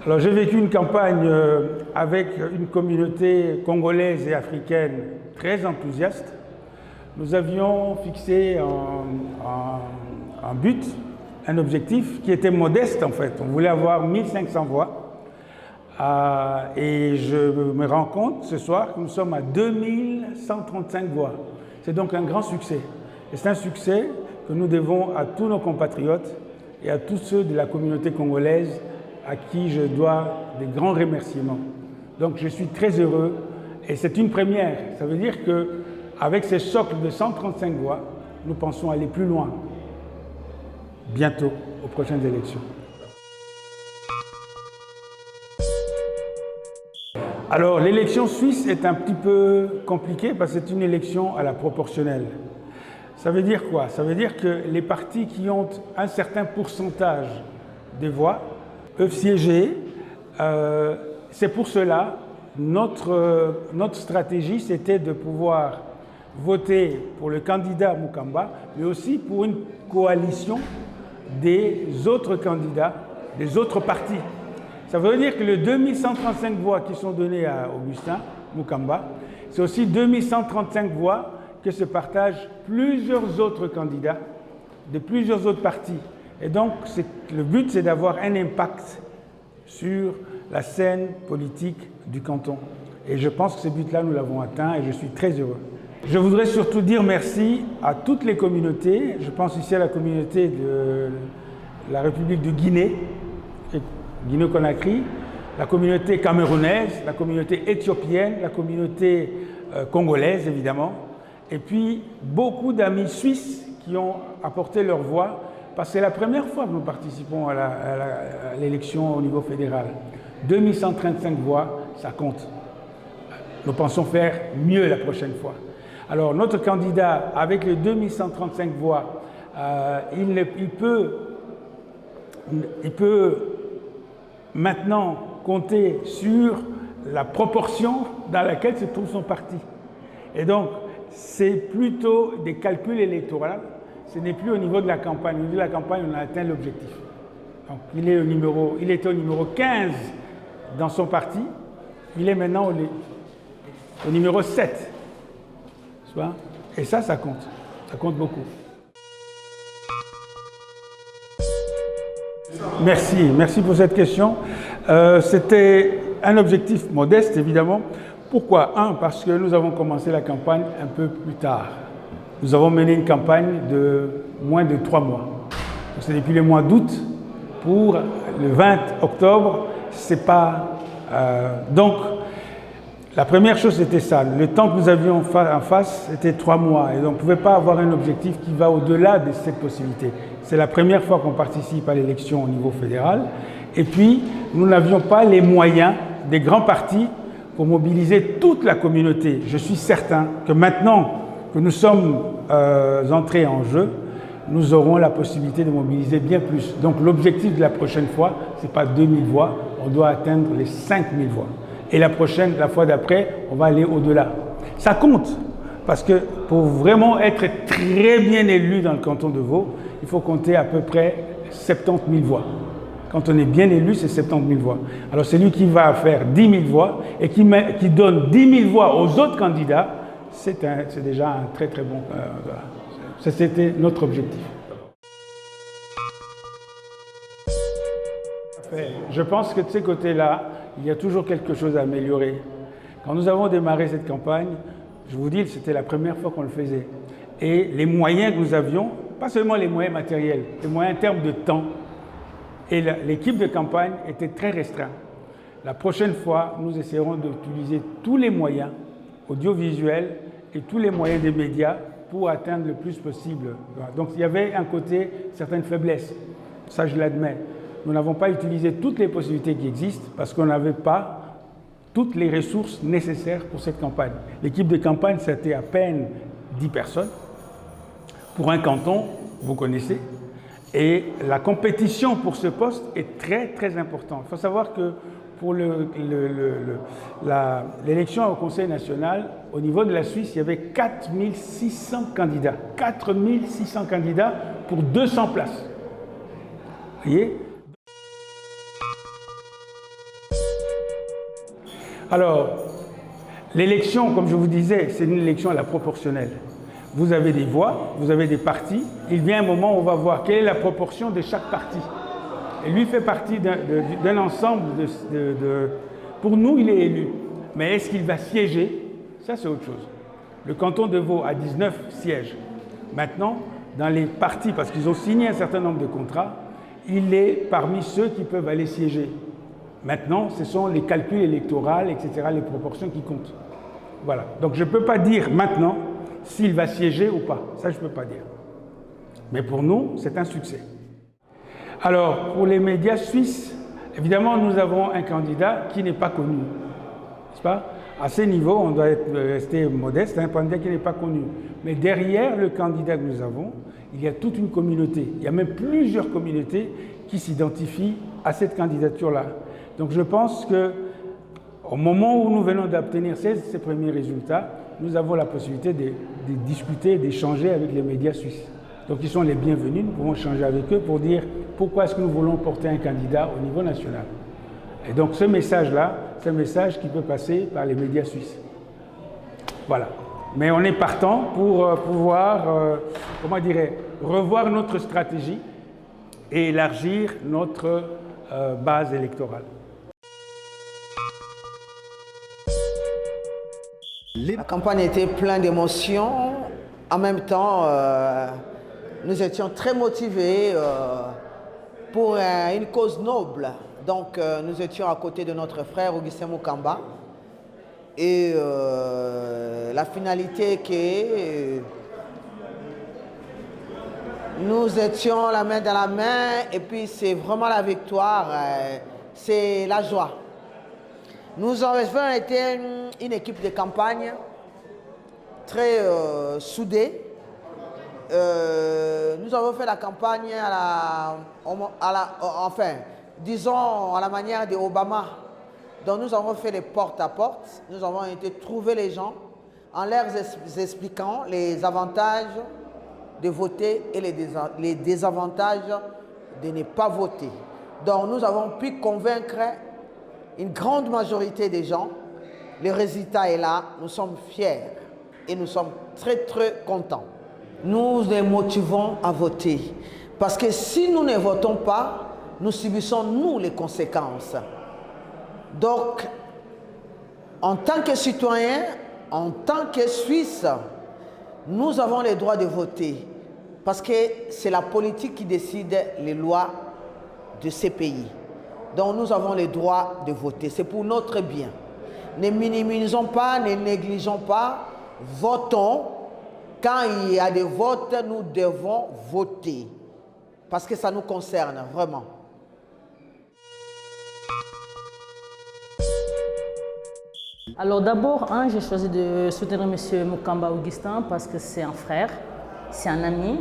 Alors j'ai vécu une campagne avec une communauté congolaise et africaine très enthousiaste. Nous avions fixé un but, un objectif qui était modeste en fait. On voulait avoir 1500 voix. Et je me rends compte ce soir que nous sommes à 2135 voix. C'est donc un grand succès. Et c'est un succès que nous devons à tous nos compatriotes et à tous ceux de la communauté congolaise à qui je dois des grands remerciements. Donc je suis très heureux et c'est une première. Ça veut dire qu'avec ces socles de 135 voix, nous pensons aller plus loin bientôt aux prochaines élections. Alors l'élection suisse est un petit peu compliquée parce que c'est une élection à la proportionnelle. Ça veut dire quoi? Ça veut dire que les partis qui ont un certain pourcentage des voix peuvent siéger. C'est pour cela, notre stratégie, c'était de pouvoir voter pour le candidat Mukamba, mais aussi pour une coalition des autres candidats, des autres partis. Ça veut dire que les 2135 voix qui sont données à Augustin Mukamba, c'est aussi 2135 voix que se partagent plusieurs autres candidats de plusieurs autres partis. Et donc, le but, c'est d'avoir un impact sur la scène politique du canton. Et je pense que ce but-là, nous l'avons atteint et je suis très heureux. Je voudrais surtout dire merci à toutes les communautés. Je pense ici à la communauté de la République de Guinée, Guinée-Conakry, la communauté camerounaise, la communauté éthiopienne, la communauté congolaise, évidemment, et puis beaucoup d'amis suisses qui ont apporté leur voix. Parce que c'est la première fois que nous participons à l'élection au niveau fédéral. 2135 voix, ça compte. Nous pensons faire mieux la prochaine fois. Alors notre candidat, avec les 2135 voix, il peut maintenant compter sur la proportion dans laquelle se trouve son parti. Et donc, c'est plutôt des calculs électoraux. Ce n'est plus au niveau de la campagne. Au niveau de la campagne, on a atteint l'objectif. Donc, il était au numéro 15 dans son parti. Il est maintenant au numéro 7. Et ça compte. Ça compte beaucoup. Merci pour cette question. C'était un objectif modeste, évidemment. Pourquoi? Parce que nous avons commencé la campagne un peu plus tard. Nous avons mené une campagne de moins de 3 mois. C'est depuis le mois d'août pour le 20 octobre. C'est pas. Donc, la première chose, c'était ça. Le temps que nous avions en face, c'était 3 mois. Et donc, on ne pouvait pas avoir un objectif qui va au-delà de cette possibilité. C'est la première fois qu'on participe à l'élection au niveau fédéral. Et puis, nous n'avions pas les moyens des grands partis pour mobiliser toute la communauté. Je suis certain que maintenant que nous sommes entrés en jeu, nous aurons la possibilité de mobiliser bien plus. Donc l'objectif de la prochaine fois, ce n'est pas 2000 voix, on doit atteindre les 5000 voix. Et la fois d'après, on va aller au-delà. Ça compte, parce que pour vraiment être très bien élu dans le canton de Vaud, il faut compter à peu près 70 000 voix. Quand on est bien élu, c'est 70 000 voix. Alors celui qui va faire 10 000 voix et qui donne 10 000 voix aux autres candidats, c'est déjà un très très bon... Voilà. C'était notre objectif. Je pense que de ces côtés-là, il y a toujours quelque chose à améliorer. Quand nous avons démarré cette campagne, je vous dis, c'était la première fois qu'on le faisait. Et les moyens que nous avions, pas seulement les moyens matériels, les moyens en termes de temps, et l'équipe de campagne était très restreinte. La prochaine fois, nous essaierons d'utiliser tous les moyens audiovisuels et tous les moyens des médias pour atteindre le plus possible. Donc il y avait un côté, certaines faiblesses, ça je l'admets. Nous n'avons pas utilisé toutes les possibilités qui existent parce qu'on n'avait pas toutes les ressources nécessaires pour cette campagne. L'équipe de campagne, c'était à peine 10 personnes. Pour un canton, vous connaissez. Et la compétition pour ce poste est très très importante. Il faut savoir que pour l'élection au Conseil national, au niveau de la Suisse, il y avait 4600 candidats. 4600 candidats pour 200 places. Vous voyez? Alors, l'élection, comme je vous disais, c'est une élection à la proportionnelle. Vous avez des voix, vous avez des partis. Il vient un moment où on va voir quelle est la proportion de chaque parti. Et lui fait partie d'un ensemble Pour nous, il est élu. Mais est-ce qu'il va siéger? Ça, c'est autre chose. Le canton de Vaud a 19 sièges. Maintenant, dans les partis, parce qu'ils ont signé un certain nombre de contrats, il est parmi ceux qui peuvent aller siéger. Maintenant, ce sont les calculs électoraux, etc., les proportions qui comptent. Voilà. Donc, je ne peux pas dire maintenant s'il va siéger ou pas. Ça, je ne peux pas dire. Mais pour nous, c'est un succès. Alors, pour les médias suisses, évidemment, nous avons un candidat qui n'est pas connu. N'est-ce pas? À ce niveau, on doit rester modeste, un candidat qui n'est pas connu. Mais derrière le candidat que nous avons, il y a toute une communauté. Il y a même plusieurs communautés qui s'identifient à cette candidature-là. Donc je pense qu'au moment où nous venons d'obtenir ces premiers résultats, nous avons la possibilité de discuter, d'échanger avec les médias suisses. Donc ils sont les bienvenus, nous pouvons échanger avec eux pour dire pourquoi est-ce que nous voulons porter un candidat au niveau national. Et donc ce message-là, c'est un message qui peut passer par les médias suisses. Voilà. Mais on est partant pour pouvoir, revoir notre stratégie et élargir notre base électorale. La campagne était pleine d'émotions. En même temps, nous étions très motivés pour une cause noble. Donc, nous étions à côté de notre frère Augustin Mukamba. Et la finalité que nous étions la main dans la main, et puis c'est vraiment la victoire, c'est la joie. Nous avons été une équipe de campagne très soudée. Nous avons fait la campagne à la manière de Obama. Donc nous avons fait les porte-à-porte. Nous avons été trouver les gens en leur expliquant les avantages de voter et les désavantages de ne pas voter. Donc nous avons pu convaincre une grande majorité des gens. Le résultat est là, nous sommes fiers et nous sommes très très contents. Nous les motivons à voter parce que si nous ne votons pas, nous subissons nous les conséquences. Donc, en tant que citoyens, en tant que Suisses, nous avons le droit de voter parce que c'est la politique qui décide les lois de ces pays. Donc nous avons le droit de voter, c'est pour notre bien. Ne minimisons pas, ne négligeons pas, votons. Quand il y a des votes, nous devons voter parce que ça nous concerne vraiment. Alors d'abord, j'ai choisi de soutenir M. Mukamba Augustin parce que c'est un frère, c'est un ami.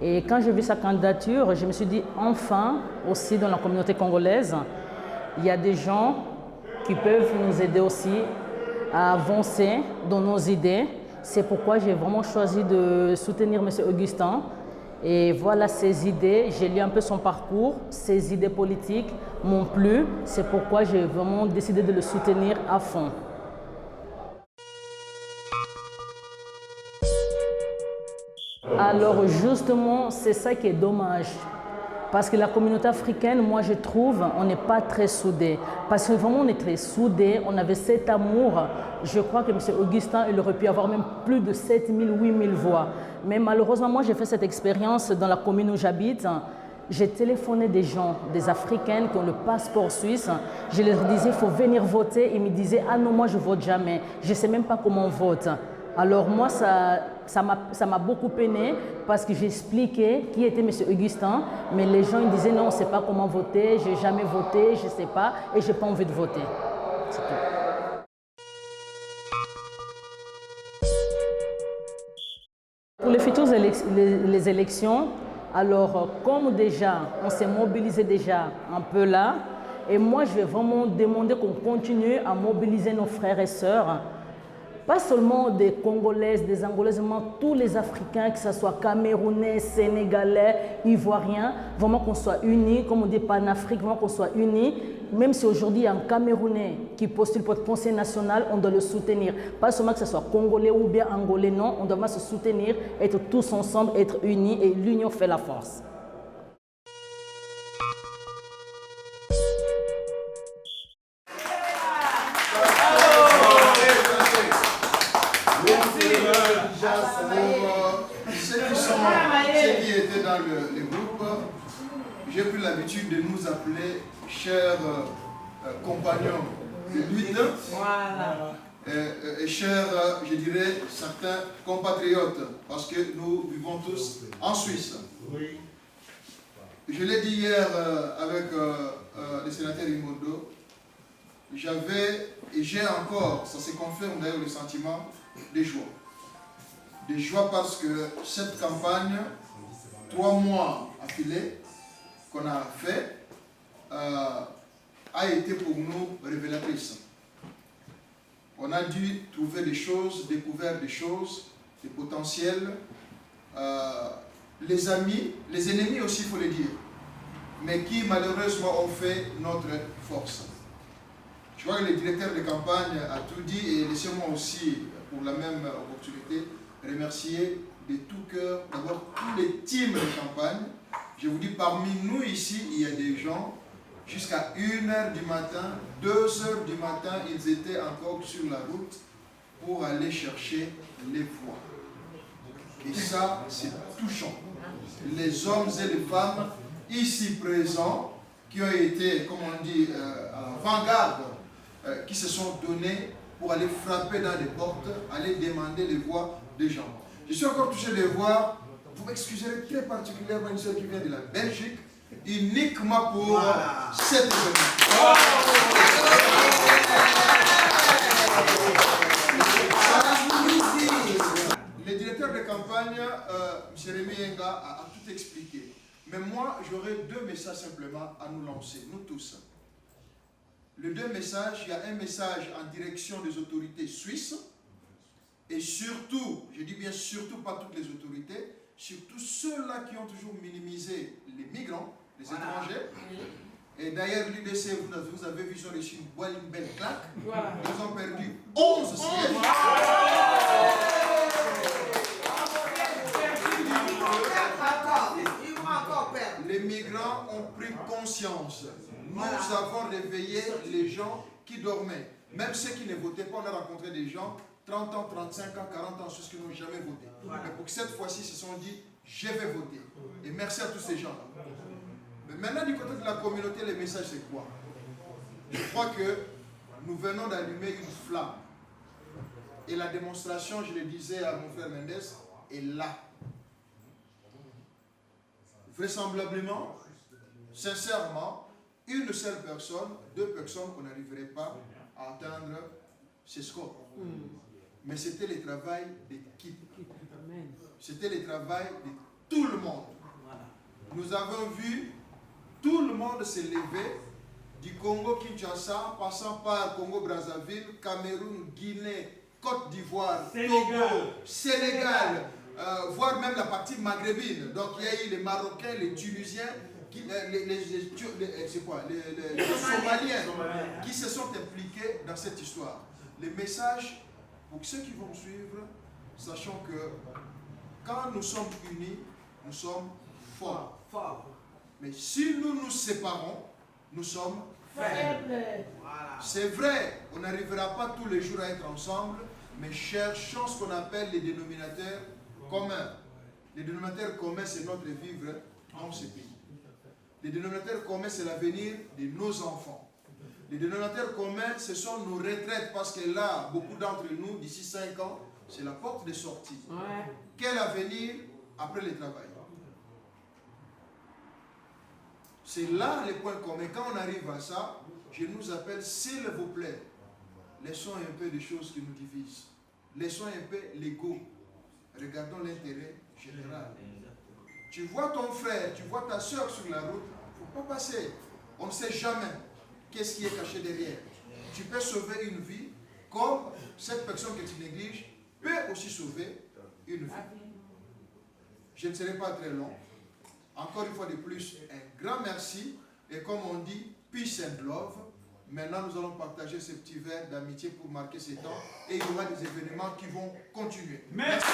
Et quand j'ai vu sa candidature, je me suis dit, enfin, aussi dans la communauté congolaise, il y a des gens qui peuvent nous aider aussi à avancer dans nos idées. C'est pourquoi j'ai vraiment choisi de soutenir M. Augustin. Et voilà ses idées, j'ai lu un peu son parcours, ses idées politiques m'ont plu. C'est pourquoi j'ai vraiment décidé de le soutenir à fond. Alors justement, c'est ça qui est dommage. Parce que la communauté africaine, moi je trouve, on n'est pas très soudés. Parce que vraiment on est très soudés, on avait cet amour. Je crois que M. Augustin, il aurait pu avoir même plus de 7 000, 8 000 voix. Mais malheureusement, moi j'ai fait cette expérience dans la commune où j'habite. J'ai téléphoné des gens, des Africaines qui ont le passeport suisse. Je leur disais, il faut venir voter. Ils me disaient, ah non, moi je ne vote jamais. Je ne sais même pas comment on vote. Alors moi, ça m'a beaucoup peiné parce que j'expliquais qui était M. Augustin, mais les gens ils disaient non, on ne sait pas comment voter, je n'ai jamais voté, je ne sais pas et je n'ai pas envie de voter. C'est tout. Pour les futures les élections, alors comme déjà, on s'est mobilisé déjà un peu là, et moi je vais vraiment demander qu'on continue à mobiliser nos frères et sœurs pas seulement des Congolaises, des Angolaises, mais tous les Africains, que ce soit Camerounais, Sénégalais, Ivoiriens, vraiment qu'on soit unis, comme on dit Panafrique, vraiment qu'on soit unis. Même si aujourd'hui il y a un Camerounais qui postule pour être conseiller national, on doit le soutenir. Pas seulement que ce soit Congolais ou bien Angolais, non, on doit se soutenir, être tous ensemble, être unis, et l'union fait la force. Ceux qui étaient dans le groupe, j'ai pris l'habitude de nous appeler chers compagnons de lutte. Voilà. Et chers, je dirais, certains compatriotes, parce que nous vivons tous en Suisse. Oui. Je l'ai dit hier avec le sénateur Imondo, j'avais, et j'ai encore, ça se confirme d'ailleurs, le sentiment de joie. De joie parce que cette campagne, 3 mois affilés, qu'on a fait, a été pour nous révélatrice. On a dû trouver des choses, découvrir des choses, des potentiels. Les amis, les ennemis aussi, il faut le dire, mais qui malheureusement ont fait notre force. Je vois que le directeur de campagne a tout dit, et laissez-moi aussi, pour la même opportunité, remercier de tout cœur d'abord tous les teams de campagne. Je vous dis, parmi nous ici, il y a des gens, jusqu'à 1h du matin, 2h du matin, ils étaient encore sur la route pour aller chercher les voix. Et ça, c'est touchant. Les hommes et les femmes ici présents, qui ont été, comme on dit, à l'avant-garde, qui se sont donnés pour aller frapper dans les portes, aller demander les voix des gens. Je suis encore touché de voir, vous m'excuserez très particulièrement une soeur qui vient de la Belgique, uniquement pour cet événement. Le directeur de campagne, M. Rémi Yenga, a tout expliqué. Mais moi, j'aurais 2 messages simplement à nous lancer, nous tous. Les 2 messages, il y a un message en direction des autorités suisses, et surtout, je dis bien surtout pas toutes les autorités, surtout ceux-là qui ont toujours minimisé les migrants, les étrangers. Et d'ailleurs, l'UDC, vous avez vu, ils ont reçu une belle claque. Ils ont perdu 11 sièges. Les migrants ont pris conscience. Nous avons réveillé les gens qui dormaient. Même ceux qui ne votaient pas, on a rencontré des gens, 30 ans, 35 ans, 40 ans, ceux qui n'ont jamais voté. Mais pour que cette fois-ci, ils se sont dit, je vais voter. Et merci à tous ces gens-là. Mais maintenant, du côté de la communauté, le message, c'est quoi? Je crois que nous venons d'allumer une flamme. Et la démonstration, je le disais à mon frère Mendes, est là. Vraisemblablement, sincèrement, une seule personne, 2 personnes, on n'arriverait pas à atteindre ces scores. Mais c'était le travail d'équipe. C'était le travail de tout le monde. Nous avons vu tout le monde se lever, du Congo-Kinshasa, passant par Congo-Brazzaville, Cameroun, Guinée, Côte d'Ivoire, Togo, Sénégal, voire même la partie maghrébine. Donc il y a eu les Marocains, les Tunisiens, les Somaliens qui se sont impliqués dans cette histoire. Le message, pour ceux qui vont suivre, sachant que quand nous sommes unis, nous sommes forts. Mais si nous nous séparons, nous sommes faibles. C'est vrai, on n'arrivera pas tous les jours à être ensemble, mais cherchons ce qu'on appelle les dénominateurs communs. Les dénominateurs communs, c'est notre vivre dans ce pays. Les dénominateurs communs, c'est l'avenir de nos enfants. Les dénominateurs communs, ce sont nos retraites, parce que là, beaucoup d'entre nous, d'ici 5 ans, c'est la porte de sortie. Quel avenir après le travail? C'est là les points communs. Quand on arrive à ça, je nous appelle, s'il vous plaît, laissons un peu des choses qui nous divisent. Laissons un peu l'ego. Regardons l'intérêt général. Tu vois ton frère, tu vois ta soeur sur la route, il ne faut pas passer. On ne sait jamais qu'est-ce qui est caché derrière. Tu peux sauver une vie comme cette personne que tu négliges peut aussi sauver une vie. Je ne serai pas très long. Encore une fois de plus, un grand merci. Et comme on dit, peace and love. Maintenant, nous allons partager ce petit verre d'amitié pour marquer ces temps. Et il y aura des événements qui vont continuer. Merci.